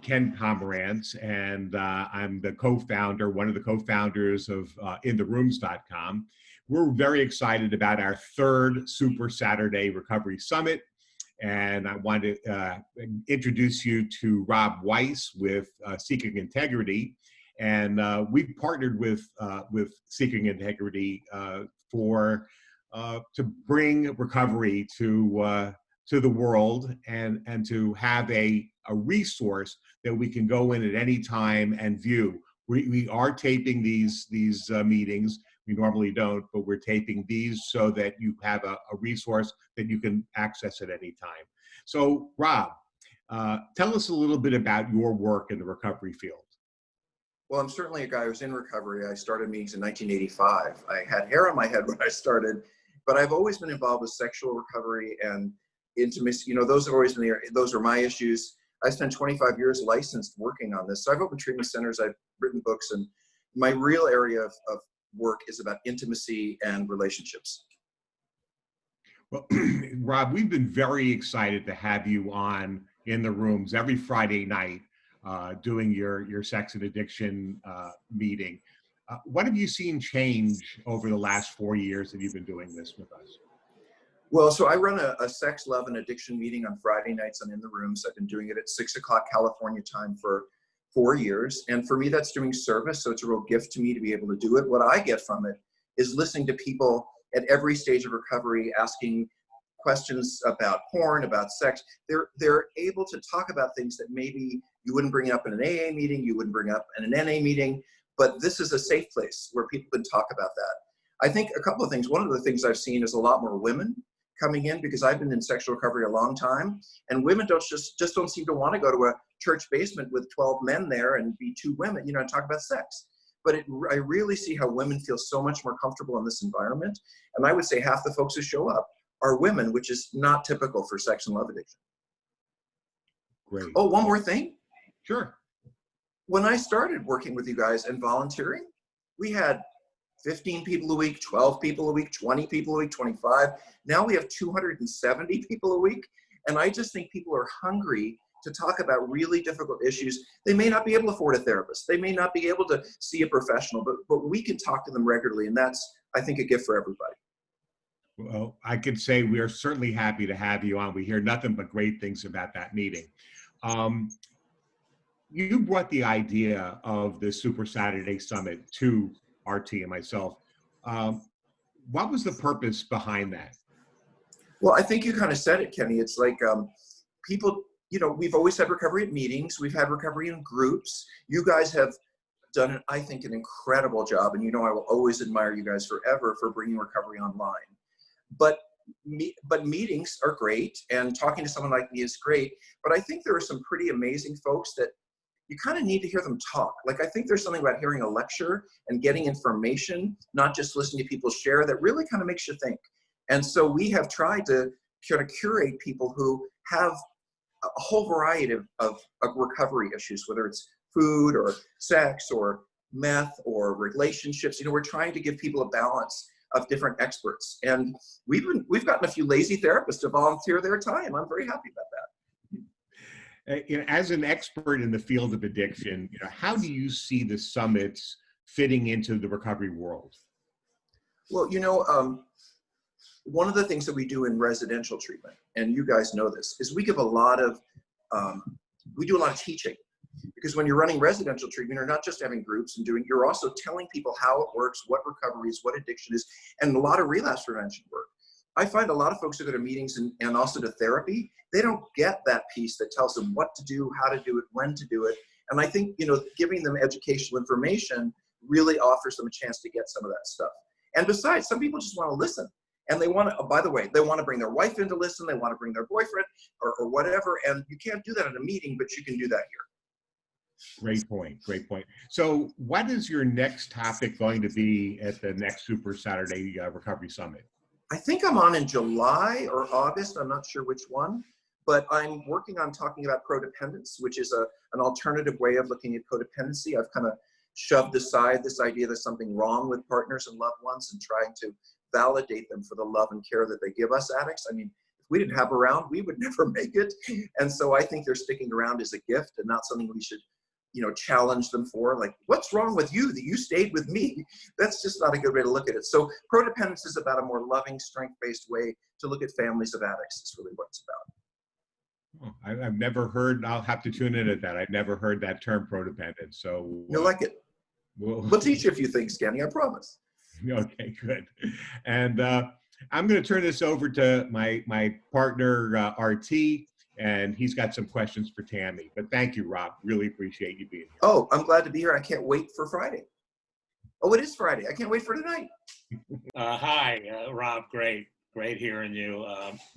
Ken Pomerance, and I'm the co-founder, one of the co-founders of InTheRooms.com. We're very excited about our third Super Saturday Recovery Summit. And I want to introduce you to Rob Weiss with Seeking Integrity. And we've partnered with Seeking Integrity to bring recovery to the world and to have a resource that we can go in at any time and view. We are taping these meetings. We normally don't, but we're taping these so that you have a resource that you can access at any time. So, Rob, tell us a little bit about your work in the recovery field. Well, I'm certainly a guy who's in recovery. I started meetings in 1985. I had hair on my head when I started, but I've always been involved with sexual recovery and intimacy. You know, those have always been those are my issues. I spent 25 years licensed working on this. So I've opened treatment centers, I've written books, and my real area of work is about intimacy and relationships. Well, Rob, we've been very excited to have you on In the Rooms every Friday night doing your sex and addiction meeting. What have you seen change over the last 4 years that you've been doing this with us? Well, so I run a sex, love, and addiction meeting on Friday nights on In the Rooms. I've been doing it at 6 o'clock California time for 4 years. And for me, that's doing service. So it's a real gift to me to be able to do it. What I get from it is listening to people at every stage of recovery, asking questions about porn, about sex. They're able to talk about things that maybe you wouldn't bring up in an AA meeting, you wouldn't bring up in an NA meeting, but this is a safe place where people can talk about that. I think a couple of things. One of the things I've seen is a lot more women coming in, because I've been in sexual recovery a long time, and women don't seem to want to go to a church basement with 12 men there and be 2 women, you know, and talk about sex. But I really see how women feel so much more comfortable in this environment. And I would say half the folks who show up are women, which is not typical for sex and love addiction. Great. Oh, one more thing. Sure. When I started working with you guys and volunteering, we had 15 people a week, 12 people a week, 20 people a week, 25. Now we have 270 people a week. And I just think people are hungry to talk about really difficult issues. They may not be able to afford a therapist. They may not be able to see a professional, but we can talk to them regularly. And that's, I think, a gift for everybody. Well, I could say we are certainly happy to have you on. We hear nothing but great things about that meeting. You brought the idea of the Super Saturday Summit to RT and myself. What was the purpose behind that? Well, I think you kind of said it, Kenny. It's like people, you know, we've always had recovery at meetings. We've had recovery in groups. You guys have done, I think, an incredible job. And, you know, I will always admire you guys forever for bringing recovery online. But meetings are great, and talking to someone like me is great. But I think there are some pretty amazing folks that you kind of need to hear them talk. Like, I think there's something about hearing a lecture and getting information, not just listening to people share, that really kind of makes you think. And so we have tried to kind of curate people who have a whole variety of recovery issues, whether it's food or sex or meth or relationships. You know, we're trying to give people a balance of different experts. And we've gotten a few lazy therapists to volunteer their time. I'm very happy about that. You know, as an expert in the field of addiction, you know, how do you see the summits fitting into the recovery world? Well, you know, one of the things that we do in residential treatment, and you guys know this, is we give a lot of, we do a lot of teaching. Because when you're running residential treatment, you're not just having groups and you're also telling people how it works, what recovery is, what addiction is, and a lot of relapse prevention work. I find a lot of folks who go to meetings and also to therapy, they don't get that piece that tells them what to do, how to do it, when to do it. And I think, you know, giving them educational information really offers them a chance to get some of that stuff. And besides, some people just want to listen. And they want to, by the way, they want to bring their wife in to listen, they want to bring their boyfriend or whatever. And you can't do that in a meeting, but you can do that here. Great point. Great point. So what is your next topic going to be at the next Super Saturday Recovery Summit? I think I'm on in July or August. I'm not sure which one, but I'm working on talking about codependence, which is an alternative way of looking at codependency. I've kind of shoved aside this idea there's something wrong with partners and loved ones and trying to validate them for the love and care that they give us addicts. I mean, if we didn't have around, we would never make it. And so I think they're sticking around as a gift and not something we should, challenge them for. Like, what's wrong with you that you stayed with me? That's just not a good way to look at it. So codependence is about a more loving, strength-based way to look at families of addicts is really what it's about. Oh, I've never heard, I'll have to tune in at that. I've never heard that term codependent. So You'll like it. We'll teach you a few things, Kenny, I promise. Okay, good. And I'm going to turn this over to my partner, RT, and he's got some questions for Tami. But thank you, Rob. Really appreciate you being here. Oh, I'm glad to be here. I can't wait for Friday. Oh, it is Friday. I can't wait for tonight. Hi, Rob. Great hearing you.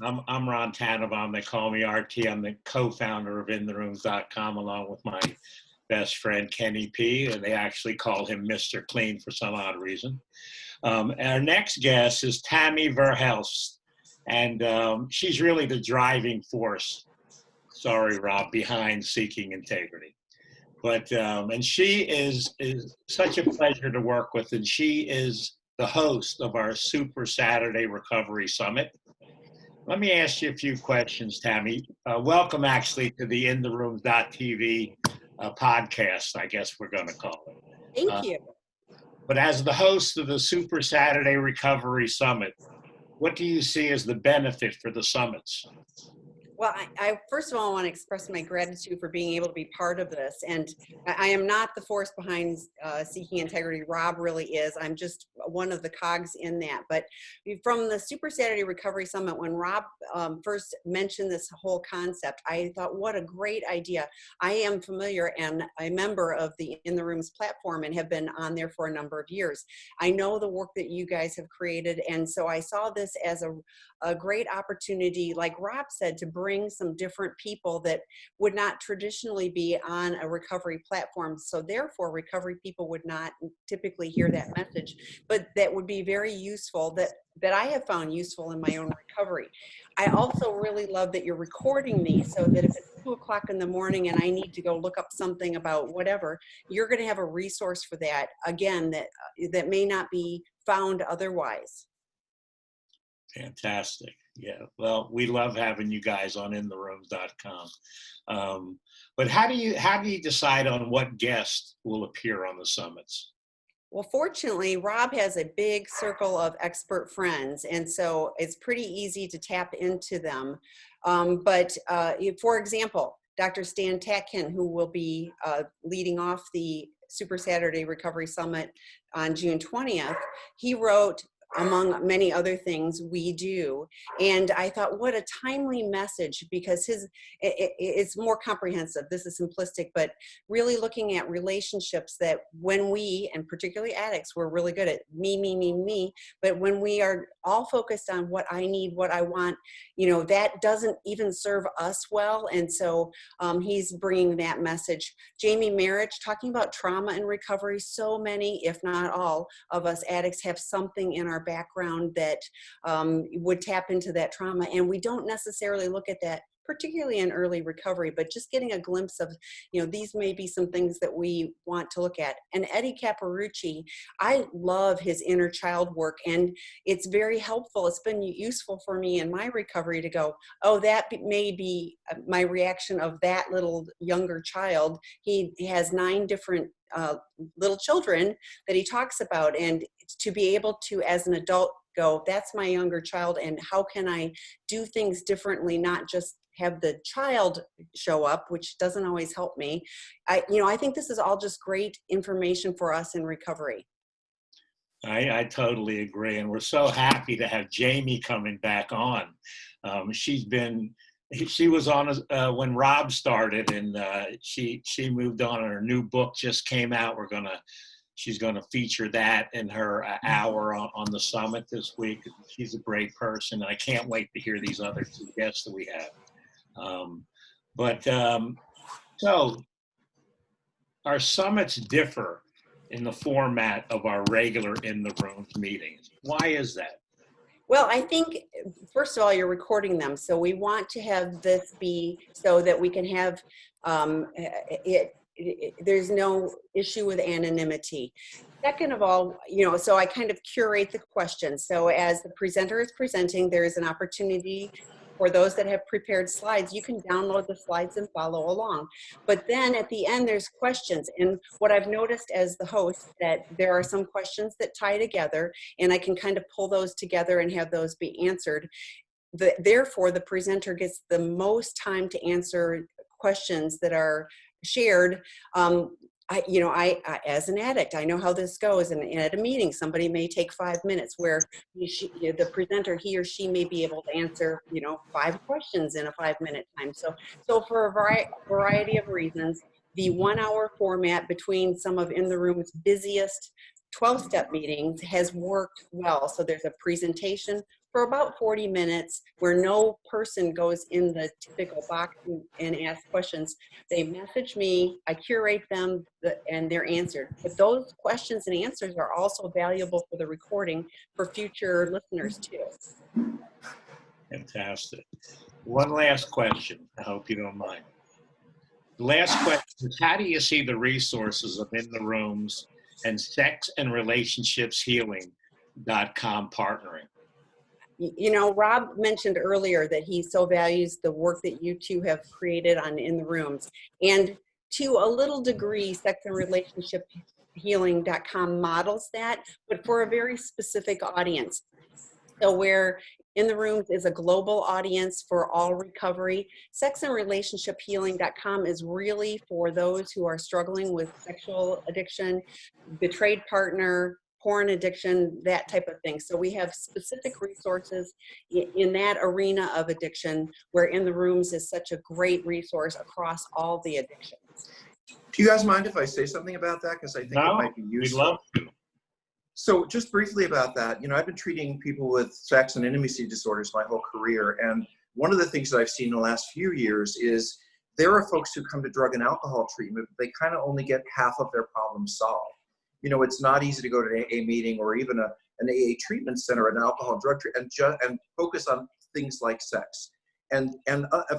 I'm Ron Tannebaum. They call me RT. I'm the co-founder of InTheRooms.com along with my best friend Kenny P, and they actually call him Mr. Clean for some odd reason. Our next guest is Tami VerHelst, and she's really the driving force, sorry Rob, behind Seeking Integrity. But and she is such a pleasure to work with, and she is the host of our Super Saturday Recovery Summit. Let me ask you a few questions, Tami. Welcome actually to the InTheRooms.TV podcast, I guess we're going to call it. Thank you. But as the host of the Super Saturday Recovery Summit, what do you see as the benefit for the summits? Well, I first of all want to express my gratitude for being able to be part of this. And I am not the force behind Seeking Integrity. Rob really is. I'm just one of the cogs in that. But from the Super Saturday Recovery Summit, when Rob first mentioned this whole concept, I thought, what a great idea. I am familiar and a member of the In the Rooms platform and have been on there for a number of years. I know the work that you guys have created. And so I saw this as a great opportunity, like Rob said, to bring some different people that would not traditionally be on a recovery platform. So therefore, recovery people would not typically hear that message, but that would be very useful, that I have found useful in my own recovery. I also really love that you're recording these so that if it's 2 o'clock in the morning and I need to go look up something about whatever, you're going to have a resource for that, again, that may not be found otherwise. Fantastic. Yeah. Well, we love having you guys on InTheRooms.com. But how do you decide on what guest will appear on the summits? Well, fortunately, Rob has a big circle of expert friends, and so it's pretty easy to tap into them. But for example, Dr. Stan Tatkin, who will be leading off the Super Saturday Recovery Summit on June 20th, he wrote, among many other things, We Do. And I thought, what a timely message, because it's more comprehensive. This is simplistic, but really looking at relationships that when we, and particularly addicts, we're really good at me, but when we are all focused on what I need, what I want, that doesn't even serve us well. And so he's bringing that message. Jamie Marich, talking about trauma and recovery. So many, if not all, of us addicts have something in our background that would tap into that trauma. And we don't necessarily look at that, particularly in early recovery, but just getting a glimpse of, these may be some things that we want to look at. And Eddie Caparucci, I love his inner child work, and it's very helpful. It's been useful for me in my recovery to go, oh, that may be my reaction of that little younger child. He has 9 different little children that he talks about, and to be able to, as an adult, go, that's my younger child, and how can I do things differently, not just have the child show up, which doesn't always help me. I think this is all just great information for us in recovery. I totally agree, and we're so happy to have Jamie coming back on. She was on when Rob started, and she moved on, and her new book just came out. She's gonna feature that in her hour on the summit this week. She's a great person, and I can't wait to hear these other 2 guests that we have. So our summits differ in the format of our regular In the Rooms meetings. Why is that? Well, I think, first of all, you're recording them. So we want to have this be so that we can have there's no issue with anonymity. Second of all, so I kind of curate the questions. So as the presenter is presenting, there is an opportunity for those that have prepared slides, you can download the slides and follow along. But then at the end, there's questions. And what I've noticed as the host, that there are some questions that tie together, and I can kind of pull those together and have those be answered. Therefore, the presenter gets the most time to answer questions that are shared. I, as an addict, I know how this goes. And at a meeting, somebody may take 5 minutes where the presenter, he or she may be able to answer, 5 questions in a 5-minute time. So for a variety of reasons, the 1-hour format between some of In the Room's busiest 12-step meetings has worked well. So there's a presentation for about 40 minutes where no person goes in the typical box and asks questions. They message me, I curate them, and they're answered. But those questions and answers are also valuable for the recording for future listeners too. Fantastic. One last question. I hope you don't mind. The last question is, how do you see the resources of In the Rooms and Sex and Relationships Healing.com partnering? Rob mentioned earlier that he so values the work that you two have created on In the Rooms. And to a little degree, Sex and Relationship Healing.com models that, but for a very specific audience. So where In the Rooms is a global audience for all recovery, Sex and Relationship Healing.com is really for those who are struggling with sexual addiction, betrayed partner, porn addiction, that type of thing. So we have specific resources in that arena of addiction, where In the Rooms is such a great resource across all the addictions. Do you guys mind if I say something about that? Because I think it might be useful. We'd love to. So just briefly about that, I've been treating people with sex and intimacy disorders my whole career. And one of the things that I've seen in the last few years is there are folks who come to drug and alcohol treatment, but they kind of only get half of their problems solved. It's not easy to go to an AA meeting or even an AA treatment center, an alcohol drug treatment, and focus on things like sex. And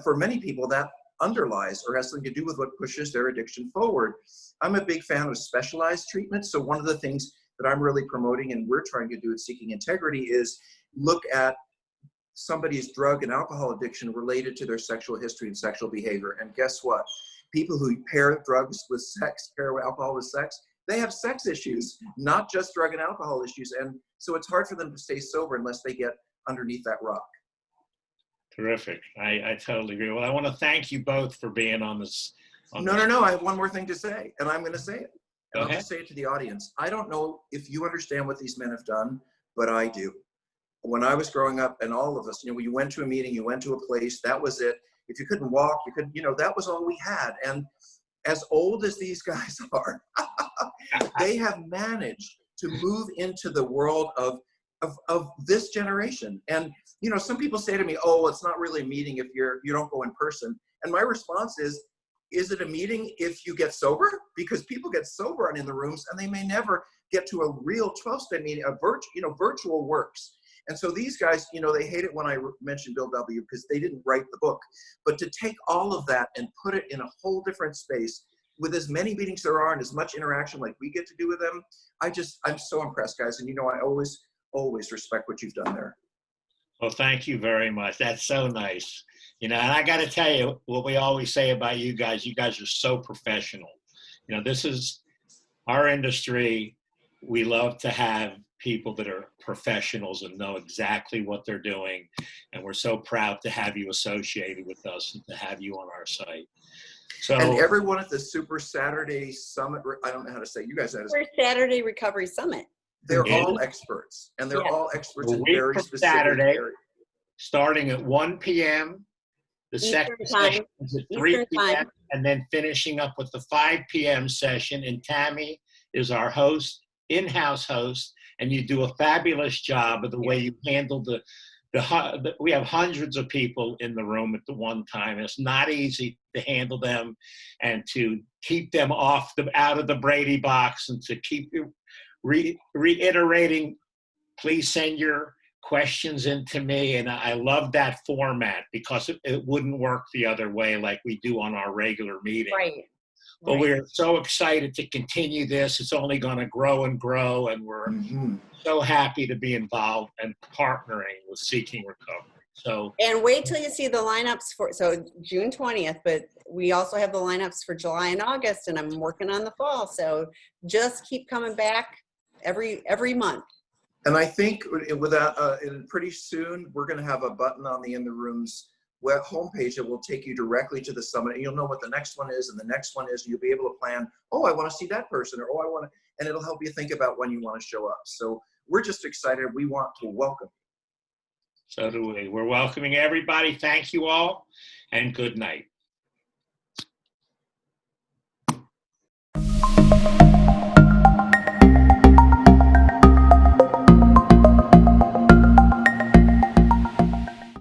for many people, that underlies or has something to do with what pushes their addiction forward. I'm a big fan of specialized treatment. So one of the things that I'm really promoting and we're trying to do at Seeking Integrity is look at somebody's drug and alcohol addiction related to their sexual history and sexual behavior. And guess what? People who pair drugs with sex, pair alcohol with sex, they have sex issues, not just drug and alcohol issues. And so it's hard for them to stay sober unless they get underneath that rock. Terrific. I totally agree. Well, I want to thank you both for being on this. No. I have one more thing to say, and I'm going to say it. And I'll just say it to the audience. I don't know if you understand what these men have done, but I do. When I was growing up, and all of us, when you went to a meeting, you went to a place, that was it. If you couldn't walk, you could, that was all we had. And as old as these guys are, they have managed to move into the world of this generation. And, some people say to me, oh, it's not really a meeting if you don't go in person. And my response is it a meeting if you get sober? Because people get sober in the rooms and they may never get to a real 12-step meeting, virtual works. And so these guys, they hate it when I mention Bill W. because they didn't write the book. But to take all of that and put it in a whole different space with as many meetings there are and as much interaction like we get to do with them, I'm so impressed, guys. And I always respect what you've done there. Well, thank you very much. That's so nice. And I got to tell you what we always say about you guys. You guys are so professional. This is our industry. We love to have people that are professionals and know exactly what they're doing. And we're so proud to have you associated with us and to have you on our site. So, and everyone at the Super Saturday Summit, I don't know how to say, you guys know. Super Saturday Recovery Summit. They're all experts, and they're all experts in very specific areas. Starting at 1 p.m., the second session is at 3 p.m., and then finishing up with the 5 p.m. session. And Tami is our host, in-house host, and you do a fabulous job of the way you handle we have hundreds of people in the room at the one time. It's not easy to handle them and to keep them out of the Brady box and to keep reiterating, please send your questions into me. And I love that format because it wouldn't work the other way like we do on our regular meeting. Right. But we're so excited to continue this. It's only going to grow and grow, and we're so happy to be involved and partnering with Seeking Recovery. So, And wait till you see the lineups for, so June 20th, but we also have the lineups for July and August, and I'm working on the fall. So just keep coming back every month. And I think with that, pretty soon, we're going to have a button on the In the Room's web homepage that will take you directly to the summit. And you'll know what the next one is, and the next one is. You'll be able to plan, oh, I want to see that person, or oh, I want to, and it'll help you think about when you want to show up. So we're just excited. We want to welcome. So do we. We're welcoming everybody. Thank you all, and good night.